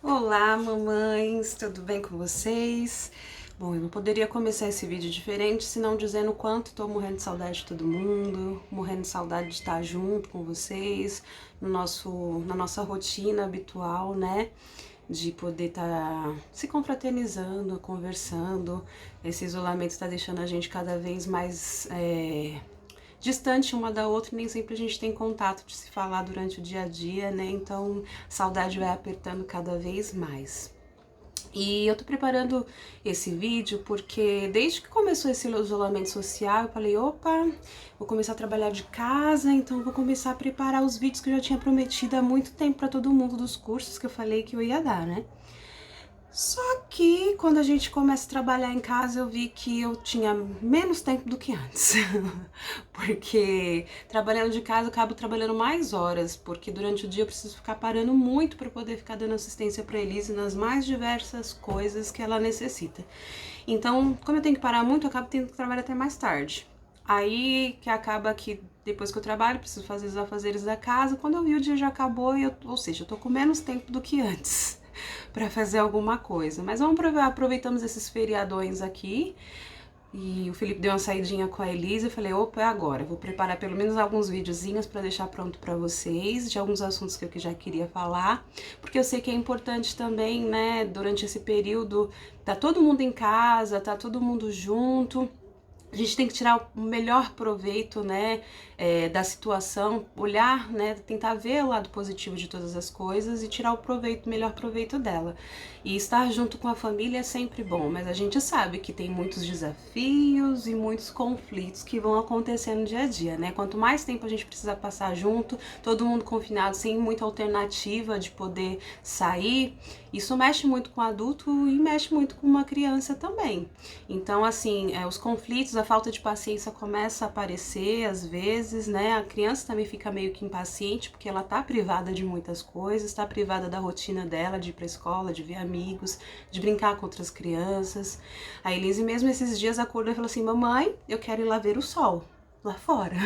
Olá, mamães, tudo bem com vocês? Bom, eu não poderia começar esse vídeo diferente senão dizendo o quanto tô morrendo de saudade de todo mundo, morrendo de saudade de estar junto com vocês, na nossa rotina habitual, né? De poder estar se confraternizando, conversando. Esse isolamento está deixando a gente cada vez mais distante uma da outra, e nem sempre a gente tem contato de se falar durante o dia a dia, né? Então, a saudade vai apertando cada vez mais. E eu tô preparando esse vídeo porque desde que começou esse isolamento social, eu falei, opa, vou começar a trabalhar de casa, então vou começar a preparar os vídeos que eu já tinha prometido há muito tempo para todo mundo dos cursos que eu falei que eu ia dar, né? Só que quando a gente começa a trabalhar em casa, eu vi que eu tinha menos tempo do que antes. Porque trabalhando de casa eu acabo trabalhando mais horas, porque durante o dia eu preciso ficar parando muito para poder ficar dando assistência para Elise nas mais diversas coisas que ela necessita. Então, como eu tenho que parar muito, eu acabo tendo que trabalhar até mais tarde. Aí que acaba que depois que eu trabalho, preciso fazer os afazeres da casa. Quando eu vi, o dia já acabou, ou seja, eu tô com menos tempo do que antes para fazer alguma coisa. Mas aproveitamos esses feriadões aqui. E o Felipe deu uma saidinha com a Elisa, eu falei, opa, é agora. Vou preparar pelo menos alguns videozinhos para deixar pronto para vocês, de alguns assuntos que eu já queria falar, porque eu sei que é importante também, né, durante esse período, tá todo mundo em casa, tá todo mundo junto. A gente tem que tirar o melhor proveito, né, da situação, olhar, né, tentar ver o lado positivo de todas as coisas e tirar o melhor proveito dela. E estar junto com a família é sempre bom, mas a gente sabe que tem muitos desafios e muitos conflitos que vão acontecer no dia a dia, né? Quanto mais tempo a gente precisa passar junto, todo mundo confinado, sem muita alternativa de poder sair, isso mexe muito com o adulto e mexe muito com uma criança também. Então, assim, os conflitos, a falta de paciência começa a aparecer às vezes, né? A criança também fica meio que impaciente porque ela tá privada de muitas coisas, tá privada da rotina dela, de ir pra escola, de ver amigos, de brincar com outras crianças. A Elise mesmo esses dias acordou e falou assim, mamãe, eu quero ir lá ver o sol, lá fora.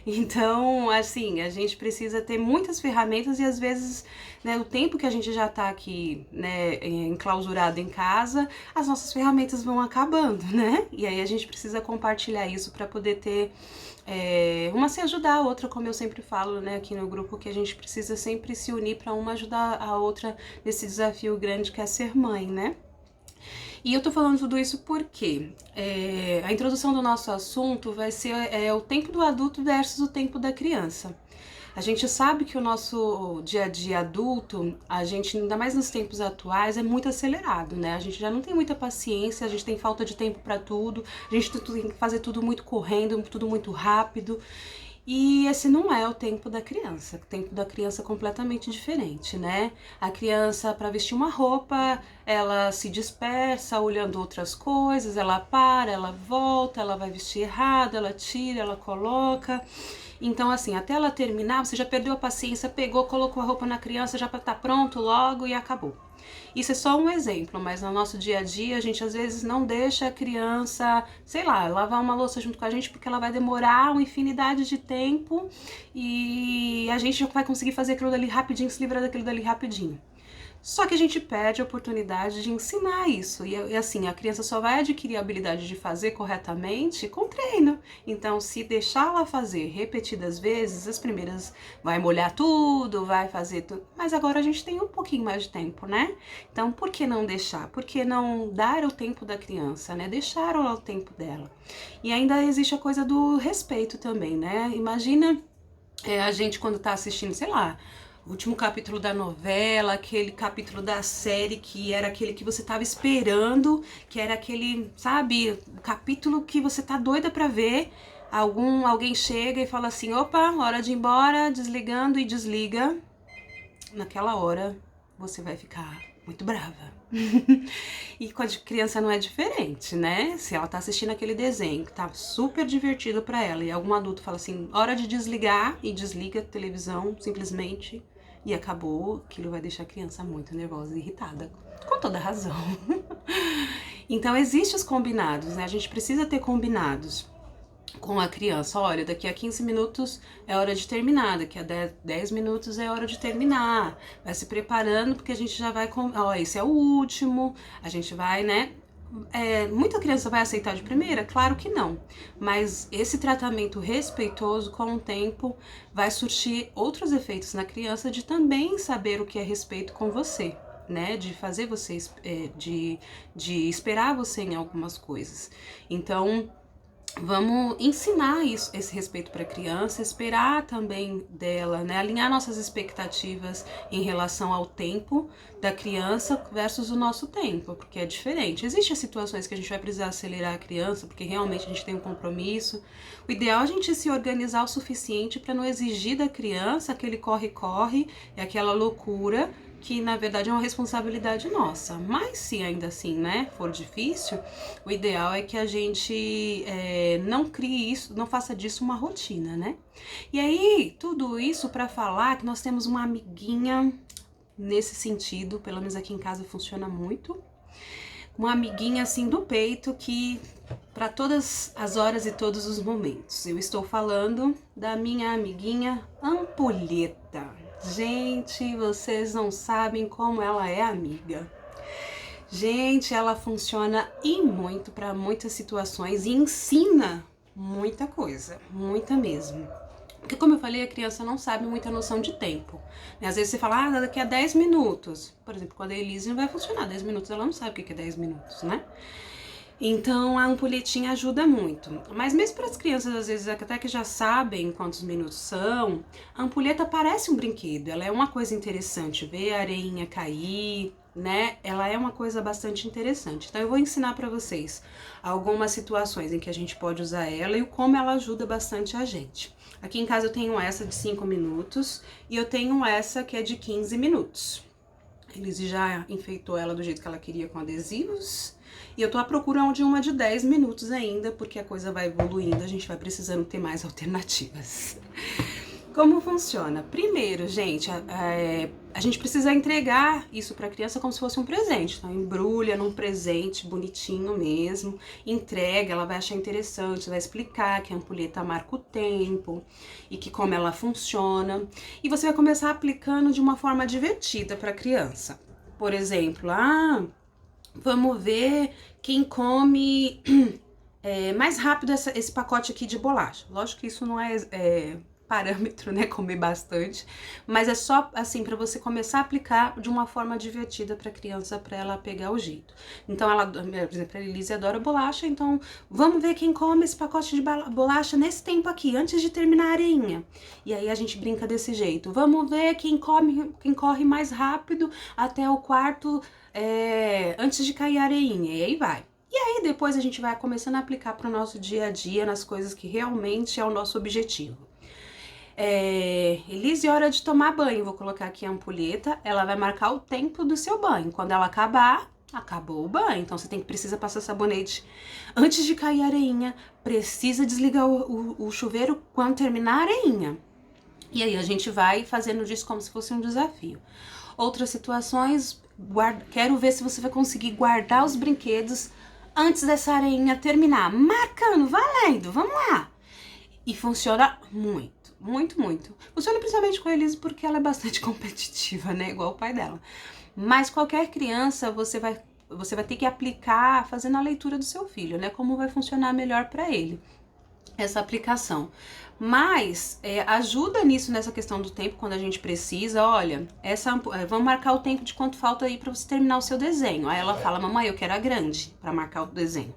Então, assim, a gente precisa ter muitas ferramentas e às vezes, né, o tempo que a gente já tá aqui, né, enclausurado em casa, as nossas ferramentas vão acabando, né? E aí a gente precisa compartilhar isso para poder ter uma se ajudar a outra, como eu sempre falo, né, aqui no grupo, que a gente precisa sempre se unir para uma ajudar a outra nesse desafio grande que é ser mãe, né? E eu tô falando tudo isso porque a introdução do nosso assunto vai ser o tempo do adulto versus o tempo da criança. A gente sabe que o nosso dia a dia adulto, a gente, ainda mais nos tempos atuais, é muito acelerado, né? A gente já não tem muita paciência, a gente tem falta de tempo para tudo, a gente tem que fazer tudo muito correndo, tudo muito rápido. E esse não é o tempo da criança. O tempo da criança é completamente diferente, né? A criança, para vestir uma roupa, ela se dispersa olhando outras coisas, ela para, ela volta, ela vai vestir errado, ela tira, ela coloca. Então, assim, até ela terminar, você já perdeu a paciência, pegou, colocou a roupa na criança, já tá pronto logo e acabou. Isso é só um exemplo, mas no nosso dia a dia a gente às vezes não deixa a criança, sei lá, lavar uma louça junto com a gente porque ela vai demorar uma infinidade de tempo e a gente já vai conseguir fazer aquilo dali rapidinho, se livrar daquilo dali rapidinho. Só que a gente perde a oportunidade de ensinar isso. E assim, a criança só vai adquirir a habilidade de fazer corretamente com treino. Então, se deixá-la fazer repetidas vezes, as primeiras vai molhar tudo, vai fazer tudo. Mas agora a gente tem um pouquinho mais de tempo, né? Então, por que não deixar? Por que não dar o tempo da criança, né? Deixar o tempo dela. E ainda existe a coisa do respeito também, né? Imagina a gente quando tá assistindo, sei lá, o último capítulo da novela, aquele capítulo da série que era aquele que você tava esperando, que era aquele, sabe, o capítulo que você tá doida pra ver. Alguém chega e fala assim, opa, hora de ir embora, desligando e desliga. Naquela hora você vai ficar muito brava. E com a criança não é diferente, né? Se ela tá assistindo aquele desenho que tá super divertido pra ela e algum adulto fala assim, hora de desligar, e desliga a televisão simplesmente e acabou, aquilo vai deixar a criança muito nervosa e irritada. Com toda razão. Então existem os combinados, né? A gente precisa ter combinados. com a criança, olha, daqui a 15 minutos é hora de terminar, daqui a 10 minutos é hora de terminar, vai se preparando porque a gente já vai, esse é o último, a gente vai, né, muita criança vai aceitar de primeira? Claro que não, mas esse tratamento respeitoso com o tempo vai surtir outros efeitos na criança de também saber o que é respeito com você, né, de fazer você, de esperar você em algumas coisas. Então, vamos ensinar isso, esse respeito para a criança, esperar também dela, né? Alinhar nossas expectativas em relação ao tempo da criança versus o nosso tempo, porque é diferente. Existem situações que a gente vai precisar acelerar a criança, porque realmente a gente tem um compromisso. O ideal é a gente se organizar o suficiente para não exigir da criança aquele corre-corre e aquela loucura, que na verdade é uma responsabilidade nossa. Mas se ainda assim, né, for difícil, o ideal é que a gente não crie isso, não faça disso uma rotina, né? E aí, tudo isso para falar que nós temos uma amiguinha nesse sentido, pelo menos aqui em casa funciona muito, uma amiguinha assim do peito que para todas as horas e todos os momentos. Eu estou falando da minha amiguinha Ampulheta. Gente, vocês não sabem como ela é amiga. Gente, ela funciona e muito para muitas situações e ensina muita coisa, muita mesmo. Porque como eu falei, a criança não sabe muita noção de tempo. Às vezes você fala, daqui a 10 minutos. Por exemplo, quando a Elise não vai funcionar 10 minutos, ela não sabe o que é 10 minutos, né? Então a ampulhetinha ajuda muito. Mas mesmo para as crianças, às vezes até que já sabem quantos minutos são, a ampulheta parece um brinquedo. Ela é uma coisa interessante, ver a areinha cair, né? Ela é uma coisa bastante interessante. Então eu vou ensinar para vocês algumas situações em que a gente pode usar ela e como ela ajuda bastante a gente. Aqui em casa eu tenho essa de 5 minutos e eu tenho essa que é de 15 minutos. Elise já enfeitou ela do jeito que ela queria com adesivos. E eu tô à procura de uma de 10 minutos ainda, porque a coisa vai evoluindo, a gente vai precisando ter mais alternativas. Como funciona? Primeiro, gente, a gente precisa entregar isso para a criança como se fosse um presente. Então, embrulha num presente bonitinho mesmo, entrega, ela vai achar interessante, vai explicar que a ampulheta marca o tempo e que como ela funciona. E você vai começar aplicando de uma forma divertida para a criança. Por exemplo, vamos ver quem come mais rápido esse pacote aqui de bolacha. Lógico que isso não é parâmetro, né, comer bastante, mas é só assim para você começar a aplicar de uma forma divertida para a criança, para ela pegar o jeito. Então ela, por exemplo, a Elise adora bolacha, então vamos ver quem come esse pacote de bolacha nesse tempo aqui, antes de terminar a areinha. E aí a gente brinca desse jeito. Vamos ver quem corre mais rápido até o quarto antes de cair a areinha. E aí vai. E aí depois a gente vai começando a aplicar para o nosso dia a dia, nas coisas que realmente é o nosso objetivo. Elise, hora de tomar banho. Vou colocar aqui a ampulheta, ela vai marcar o tempo do seu banho. Quando ela acabar, acabou o banho. Então você precisa passar sabonete antes de cair a areinha, precisa desligar o chuveiro quando terminar a areinha. E aí a gente vai fazendo disso como se fosse um desafio. Outras situações, quero ver se você vai conseguir guardar os brinquedos antes dessa areinha terminar. Marcando, valendo, vamos lá. E funciona muito. Muito, muito. Funciona principalmente com a Elise porque ela é bastante competitiva, né? Igual o pai dela. Mas qualquer criança você vai ter que aplicar fazendo a leitura do seu filho, né? Como vai funcionar melhor para ele essa aplicação. Mas ajuda nisso, nessa questão do tempo, quando a gente precisa. Olha, vamos marcar o tempo de quanto falta aí para você terminar o seu desenho. Aí ela fala, mamãe, eu quero a grande para marcar o desenho.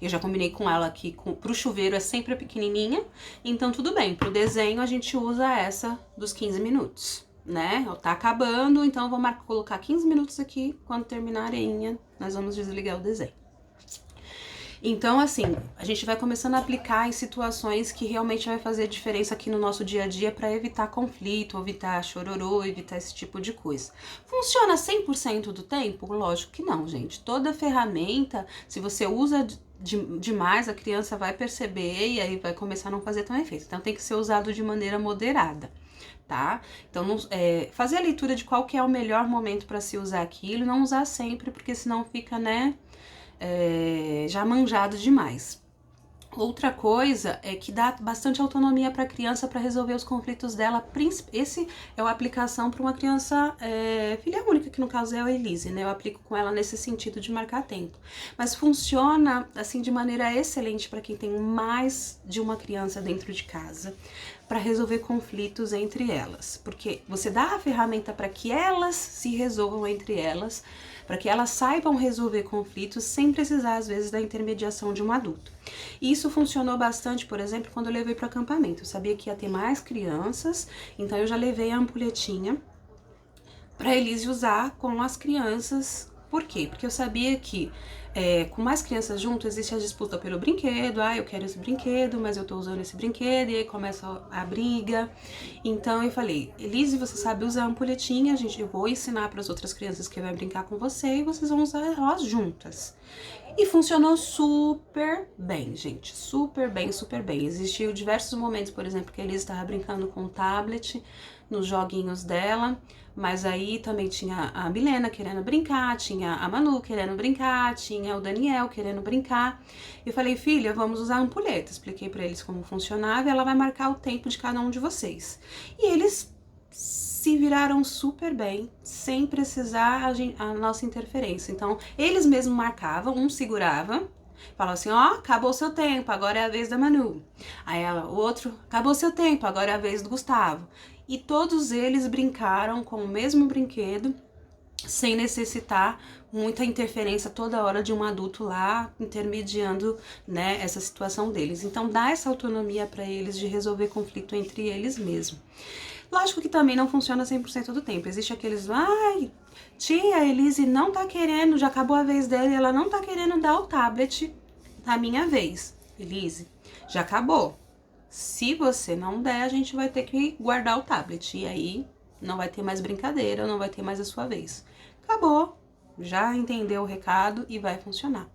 Eu já combinei com ela que pro chuveiro é sempre a pequenininha, então tudo bem. Pro desenho a gente usa essa dos 15 minutos, né? Tá acabando, então eu vou colocar 15 minutos aqui. Quando terminar a areinha, nós vamos desligar o desenho. Então, assim, a gente vai começando a aplicar em situações que realmente vai fazer diferença aqui no nosso dia a dia para evitar conflito, evitar chororô, evitar esse tipo de coisa. Funciona 100% do tempo? Lógico que não, gente. Toda ferramenta, se você usa demais, a criança vai perceber e aí vai começar a não fazer tão efeito. Então, tem que ser usado de maneira moderada, tá? Então, fazer a leitura de qual que é o melhor momento para se usar aquilo, não usar sempre, porque senão fica, né, já manjado demais. Outra coisa é que dá bastante autonomia para a criança para resolver os conflitos dela. Esse é uma aplicação para uma criança filha única, que no caso é a Elise, né? Eu aplico com ela nesse sentido de marcar tempo. Mas funciona assim de maneira excelente para quem tem mais de uma criança dentro de casa, para resolver conflitos entre elas. Porque você dá a ferramenta para que elas se resolvam entre elas, para que elas saibam resolver conflitos sem precisar, às vezes, da intermediação de um adulto. E isso funcionou bastante, por exemplo, quando eu levei para o acampamento. Eu sabia que ia ter mais crianças, então eu já levei a ampulhetinha para Elise usar com as crianças. Por quê? Porque eu sabia que com mais crianças junto existe a disputa pelo brinquedo. Ah, eu quero esse brinquedo, mas eu tô usando esse brinquedo, e aí começa a briga. Então eu falei, Elise, você sabe usar a ampulhetinha, eu vou ensinar para as outras crianças que vai brincar com você e vocês vão usar elas juntas. E funcionou super bem, gente, super bem, super bem. Existiu diversos momentos, por exemplo, que a Elise estava brincando com o tablet nos joguinhos dela, mas aí também tinha a Milena querendo brincar, tinha a Manu querendo brincar, tinha o Daniel querendo brincar. Eu falei, filha, vamos usar a ampulheta. Expliquei para eles como funcionava e ela vai marcar o tempo de cada um de vocês. E eles se viraram super bem, sem precisar a nossa interferência. Então, eles mesmos marcavam, um segurava, falava assim, ó, acabou o seu tempo, agora é a vez da Manu. Aí ela, o outro, acabou o seu tempo, agora é a vez do Gustavo. E todos eles brincaram com o mesmo brinquedo, sem necessitar muita interferência toda hora de um adulto lá intermediando, né, essa situação deles. Então, dá essa autonomia para eles de resolver conflito entre eles mesmos. Lógico que também não funciona 100% do tempo. Existe aqueles, ai, tia, Elise não tá querendo, já acabou a vez dela, ela não tá querendo dar o tablet na minha vez. Elise, já acabou. Se você não der, a gente vai ter que guardar o tablet. E aí não vai ter mais brincadeira, não vai ter mais a sua vez. Acabou. Já entendeu o recado e vai funcionar.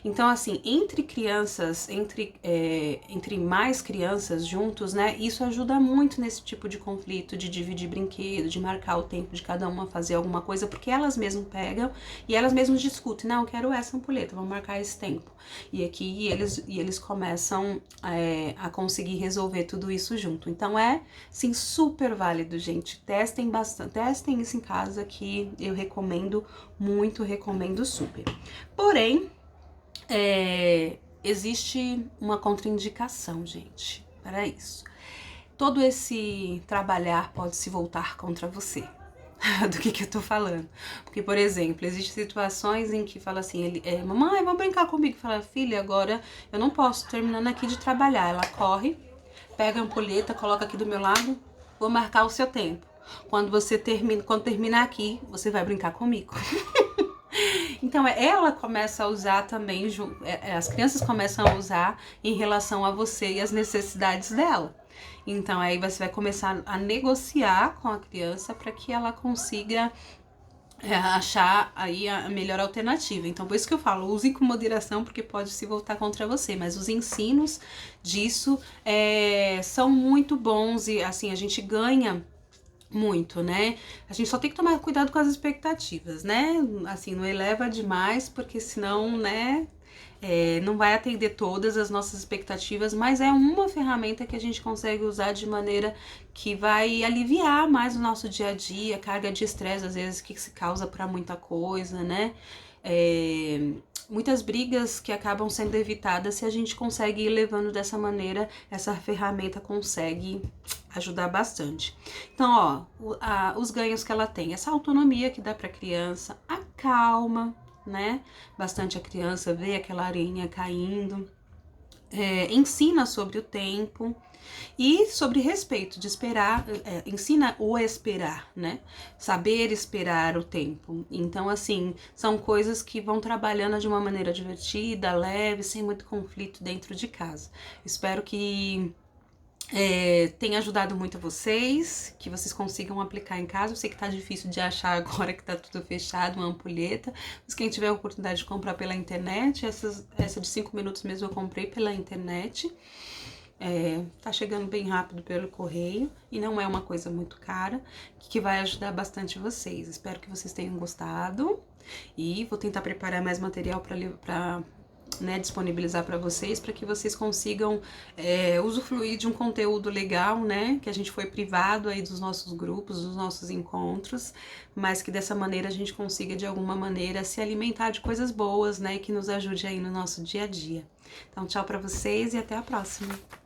Então, assim, entre crianças, entre mais crianças juntos, né, isso ajuda muito nesse tipo de conflito, de dividir brinquedo, de marcar o tempo de cada uma fazer alguma coisa, porque elas mesmas pegam e elas mesmas discutem, não, eu quero essa ampulheta, vamos marcar esse tempo. E aqui eles começam a conseguir resolver tudo isso junto. Então sim, super válido, gente. Testem bastante, testem isso em casa, que eu recomendo muito, recomendo super. Porém, existe uma contraindicação, gente, para isso. Todo esse trabalhar pode se voltar contra você. Do que eu tô falando? Porque, por exemplo, existem situações em que fala assim, mamãe, vamos brincar comigo. Fala, filha, agora eu não posso, terminando aqui de trabalhar. Ela corre, pega a ampulheta, coloca aqui do meu lado, vou marcar o seu tempo. Quando terminar aqui, você vai brincar comigo. Então, ela começa a usar também, as crianças começam a usar em relação a você e as necessidades dela. Então, aí você vai começar a negociar com a criança para que ela consiga achar aí a melhor alternativa. Então, por isso que eu falo, use com moderação, porque pode se voltar contra você. Mas os ensinos disso são muito bons e, assim, a gente ganha muito, né? A gente só tem que tomar cuidado com as expectativas, né? Assim, não eleva demais, porque senão, né, não vai atender todas as nossas expectativas, mas é uma ferramenta que a gente consegue usar de maneira que vai aliviar mais o nosso dia a dia, carga de estresse, às vezes, que se causa para muita coisa, né? Muitas brigas que acabam sendo evitadas se a gente consegue ir levando dessa maneira, essa ferramenta consegue ajudar bastante. Então, ó, os ganhos que ela tem, essa autonomia que dá para a criança, a calma, né? Bastante a criança vê aquela areinha caindo, ensina sobre o tempo e sobre respeito, de esperar, ensina o esperar, né? Saber esperar o tempo. Então, assim, são coisas que vão trabalhando de uma maneira divertida, leve, sem muito conflito dentro de casa. Espero que tenha ajudado muito a vocês, que vocês consigam aplicar em casa. Eu sei que tá difícil de achar agora que tá tudo fechado, uma ampulheta, mas quem tiver a oportunidade de comprar pela internet, essa de 5 minutos mesmo eu comprei pela internet. Tá chegando bem rápido pelo correio e não é uma coisa muito cara, que vai ajudar bastante vocês. Espero que vocês tenham gostado e vou tentar preparar mais material para né, disponibilizar para vocês, para que vocês consigam usufruir de um conteúdo legal, né, que a gente foi privado aí dos nossos grupos, dos nossos encontros, mas que dessa maneira a gente consiga de alguma maneira se alimentar de coisas boas, né, que nos ajude aí no nosso dia a dia. Então, tchau para vocês e até a próxima!